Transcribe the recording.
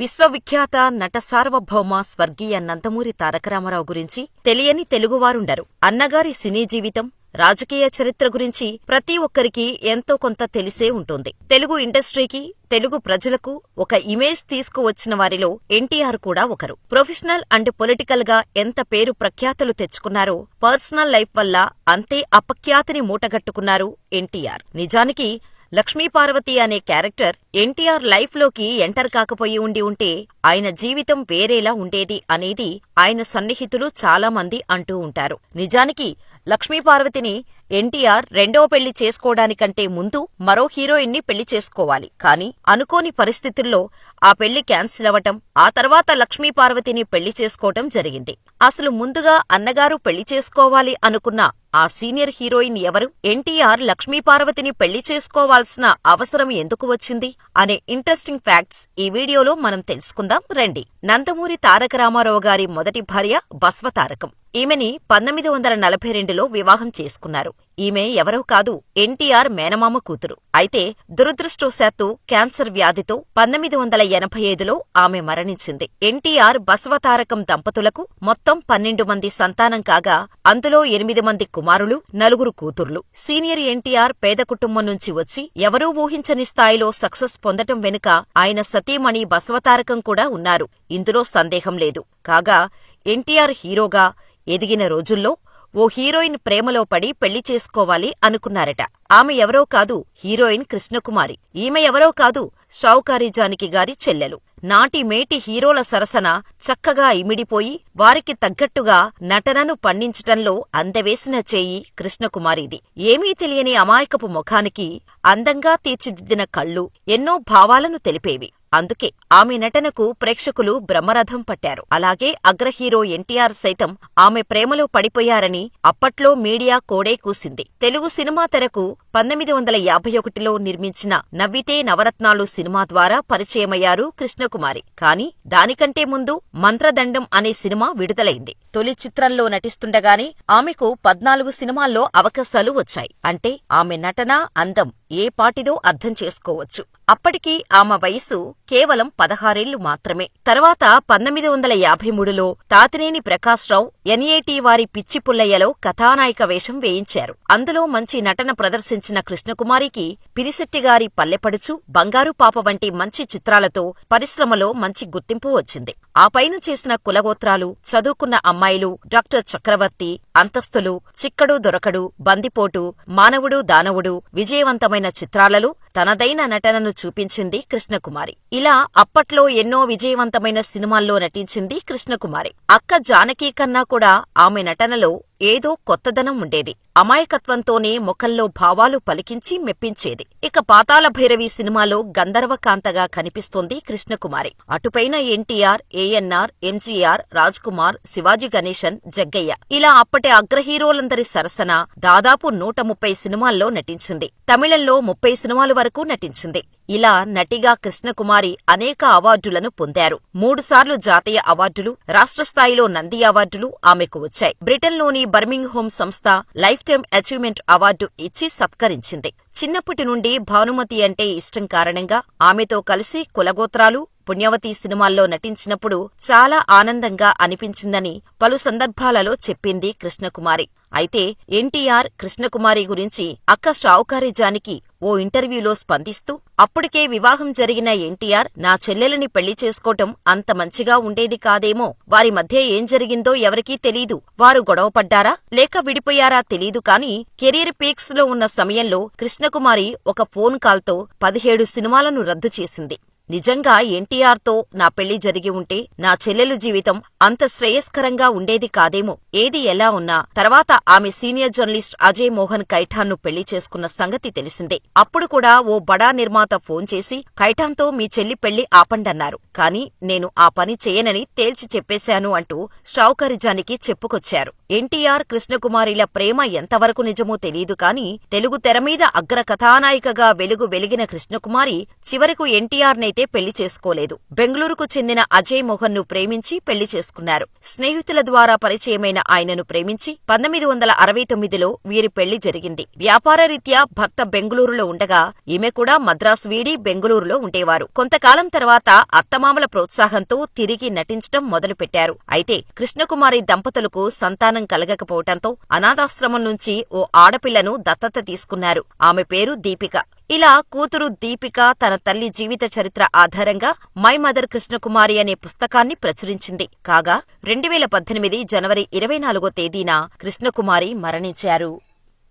విశ్వవిఖ్యాత నట సార్వభౌమ స్వర్గీయ నందమూరి తారకరామారావు గురించి తెలియని తెలుగువారుండరు. అన్నగారి సినీ జీవితం, రాజకీయ చరిత్ర గురించి ప్రతి ఒక్కరికి ఎంతో కొంత తెలిసే ఉంటుంది. తెలుగు ఇండస్ట్రీకి, తెలుగు ప్రజలకు ఒక ఇమేజ్ తీసుకువచ్చిన వారిలో ఎన్టీఆర్ కూడా ఒకరు. ప్రొఫెషనల్ అండ్ పొలిటికల్ గా ఎంత పేరు ప్రఖ్యాతులు తెచ్చుకున్నారో, పర్సనల్ లైఫ్ వల్ల అంతే అపఖ్యాతిని మూటగట్టుకున్నారు ఎన్టీఆర్. నిజానికి లక్ష్మీపార్వతి అనే క్యారెక్టర్ ఎన్టీఆర్ లైఫ్ లోకి ఎంటర్ కాకపోయి ఉంటే ఆయన జీవితం వేరేలా ఉండేది అనేది ఆయన సన్నిహితులు చాలా మంది అంటూ ఉంటారు. నిజానికి లక్ష్మీపార్వతిని ఎన్టీఆర్ రెండో పెళ్లి చేసుకోవడానికంటే ముందు మరో హీరోయిన్ ని పెళ్లి చేసుకోవాలి. కానీ అనుకోని పరిస్థితుల్లో ఆ పెళ్లి క్యాన్సిల్ అవటం, ఆ తర్వాత లక్ష్మీపార్వతిని పెళ్లి చేసుకోవటం జరిగింది. అసలు ముందుగా అన్నగారు పెళ్లి చేసుకోవాలి అనుకున్న ఆ సీనియర్ హీరోయిన్ ఎవరు? ఎన్టీఆర్ లక్ష్మీపార్వతిని పెళ్లి చేసుకోవాల్సిన అవసరం ఎందుకు వచ్చింది అనే ఇంట్రెస్టింగ్ ఫ్యాక్ట్స్ ఈ వీడియోలో మనం తెలుసుకుందాం రండి. నందమూరి తారకరామారావు గారి మొదటి భార్య బస్వతారకం. ఈమెని 1942లో వివాహం చేసుకున్నారు. ఈమె ఎవరో కాదు, ఎన్టీఆర్ మేనమామ కూతురు. అయితే దురదృష్టవశాత్తు క్యాన్సర్ వ్యాధితో 1985లో ఆమె మరణించింది. ఎన్టీఆర్ బసవతారకం దంపతులకు మొత్తం 12 మంది సంతానం కాగా అందులో 8 మంది కుమారులు, 4 కూతుర్లు. సీనియర్ ఎన్టీఆర్ పేద కుటుంబం నుంచి వచ్చి ఎవరూ ఊహించని స్థాయిలో సక్సెస్ పొందటం వెనుక ఆయన సతీమణి బసవతారకం కూడా ఉన్నారు. ఇందులో సందేహం లేదు. కాగా ఎన్టీఆర్ హీరోగా ఎదిగిన రోజుల్లో ఓ హీరోయిన్ ప్రేమలో పడి పెళ్లి చేసుకోవాలి అనుకున్నారట. ఆమె ఎవరో కాదు, హీరోయిన్ కృష్ణకుమారి. ఈమె ఎవరో కాదు, షావుకారి జానకి గారి చెల్లెలు. నాటి మేటి హీరోల సరసన చక్కగా ఇమిడిపోయి వారికి తగ్గట్టుగా నటనను పండించటంలో అందవేసిన చేయి కృష్ణకుమారిది. ఏమీ తెలియని అమాయకపు ముఖానికి అందంగా తీర్చిదిద్దిన కళ్ళు ఎన్నో భావాలను తెలిపేవి. అందుకే ఆమె నటనకు ప్రేక్షకులు బ్రహ్మరథం పట్టారు. అలాగే అగ్రహీరో ఎన్టీఆర్ సైతం ఆమె ప్రేమలో పడిపోయారని అప్పట్లో మీడియా కోడే కూసింది. తెలుగు సినిమా తెరకు 1951లో నిర్మించిన నవ్వితే నవరత్నాలు సినిమా ద్వారా పరిచయమయ్యారు కృష్ణకుమారి. కానీ దానికంటే ముందు మంత్రదండం అనే సినిమా విడుదలైంది. తొలి చిత్రంలో నటిస్తుండగానే ఆమెకు 14 సినిమాల్లో అవకాశాలు వచ్చాయి. అంటే ఆమె నటన, అందం ఏ పాటిదో అర్థం చేసుకోవచ్చు. అప్పటికి ఆమె వయసు కేవలం 16 మాత్రమే. తర్వాత 1953లో తాతినేని ప్రకాశ్రావు ఎన్ఏటీ వారి పిచ్చి పుల్లయ్యలో కథానాయిక వేషం వేయించారు. అందులో మంచి నటన ప్రదర్శించిన కృష్ణకుమారికి పినిశెట్టిగారి పల్లెపడుచు, బంగారు పాప వంటి మంచి చిత్రాలతో పరిశ్రమలో మంచి గుర్తింపు వచ్చింది. ఆ పైన చేసిన కులగోత్రాలు, చదువుకున్న అమ్మాయిలు, డాక్టర్ చక్రవర్తి, అంతస్తులు, చిక్కడు దొరకడు, బందిపోటు, మానవుడు దానవుడు విజయవంతమైన చిత్రాలలో తనదైన నటనను చూపించింది కృష్ణకుమారి. ఇలా అప్పట్లో ఎన్నో విజయవంతమైన సినిమాల్లో నటించింది కృష్ణకుమారి. అక్క జానకి కన్నా కూడా ఆమె నటనలో ఏదో కొత్తదనం ఉండేది. అమాయకత్వంతోనే ముఖంలో భావాలు పలికించి మెప్పించేది. ఇక పాతాళ భైరవి సినిమాలో గంధర్వకాంతగా కనిపిస్తోంది కృష్ణకుమారి. అటుపైన ఎన్టీఆర్, ఏఎన్ఆర్, ఎంజీఆర్, రాజ్ కుమార్, శివాజీ గణేశన్, జగ్గయ్య ఇలా అప్పటి అగ్రహీరోలందరి సరసన దాదాపు 130 సినిమాల్లో నటించింది. తమిళంలో 30 సినిమాల వరకు నటించింది. ఇలా నటిగా కృష్ణకుమారి అనేక అవార్డులను పొందారు. 3 సార్లు జాతీయ అవార్డులు, రాష్ట్రస్థాయిలో నంది అవార్డులు ఆమెకు వచ్చాయి. బ్రిటన్లోని బర్మింగ్హామ్ సంస్థ లైఫ్ టైమ్ అచీవ్మెంట్ అవార్డు ఇచ్చి సత్కరించింది. చిన్నప్పటి నుండి భానుమతి అంటే ఇష్టం కారణంగా ఆమెతో కలిసి కులగోత్రాలు, పుణ్యవతి సినిమాల్లో నటించినప్పుడు చాలా ఆనందంగా అనిపించిందని పలు సందర్భాలలో చెప్పింది కృష్ణకుమారి. అయితే ఎన్టీఆర్ కృష్ణకుమారి గురించి అక్క షావుకారి జానకి ఓ ఇంటర్వ్యూలో స్పందిస్తూ, అప్పటికే వివాహం జరిగిన ఎన్టీఆర్ నా చెల్లెలని పెళ్లి చేసుకోవటం అంత మంచిగా ఉండేది కాదేమో, వారి మధ్య ఏం జరిగిందో ఎవరికీ తెలీదు, వారు గొడవపడ్డారా లేక విడిపోయారా తెలీదు కానీ కెరీర్ పీక్స్ లో ఉన్న సమయంలో కృష్ణకుమారి ఒక ఫోన్ కాల్తో 17 సినిమాలను రద్దు చేసింది. నిజంగా ఎన్టీఆర్తో నా పెళ్లి జరిగి ఉంటే నా చెల్లెలు జీవితం అంత శ్రేయస్కరంగా ఉండేది కాదేమో. ఏది ఎలా ఉన్నా తర్వాత ఆమె సీనియర్ జర్నలిస్ట్ అజయ్ మోహన్ కైఠాన్ను పెళ్లి చేసుకున్న సంగతి తెలిసిందే. అప్పుడు కూడా ఓ బడా నిర్మాత ఫోన్ చేసి కైఠాన్తో మీ చెల్లి పెళ్లి ఆపండన్నారు. కానీ నేను ఆ పని చేయనని తేల్చి చెప్పేశాను అంటూ షావుకారి జానకి చెప్పుకొచ్చారు. ఎన్టీఆర్ కృష్ణకుమారిల ప్రేమ ఎంతవరకు నిజమో తెలీదు కానీ తెలుగు తెరమీద అగ్ర కథానాయికగా వెలిగిన కృష్ణకుమారి చివరకు ఎన్టీఆర్నే అయితే పెళ్లి చేసుకోలేదు. బెంగళూరుకు చెందిన అజయ్ మోహన్ ను ప్రేమించి పెళ్లి చేసుకున్నారు. స్నేహితుల ద్వారా పరిచయమైన ఆయనను ప్రేమించి 1969లో వీరి పెళ్లి జరిగింది. వ్యాపారరీత్యా భర్త బెంగళూరులో ఉండగా ఈమె కూడా మద్రాసు వీడి బెంగళూరులో ఉండేవారు. కొంతకాలం తర్వాత అత్తమామల ప్రోత్సాహంతో తిరిగి నటించటం మొదలుపెట్టారు. అయితే కృష్ణకుమారి దంపతులకు సంతానం కలగకపోవటంతో అనాథాశ్రమం నుంచి ఓ ఆడపిల్లను దత్తత తీసుకున్నారు. ఆమె పేరు దీపిక. ఇలా కూతురు దీపిక తన తల్లి జీవిత చరిత్ర ఆధారంగా మై మదర్ కృష్ణకుమారి అనే పుస్తకాన్ని ప్రచురించింది. కాగా 2018 జనవరి 24వ తేదీన కృష్ణకుమారి మరణించారు.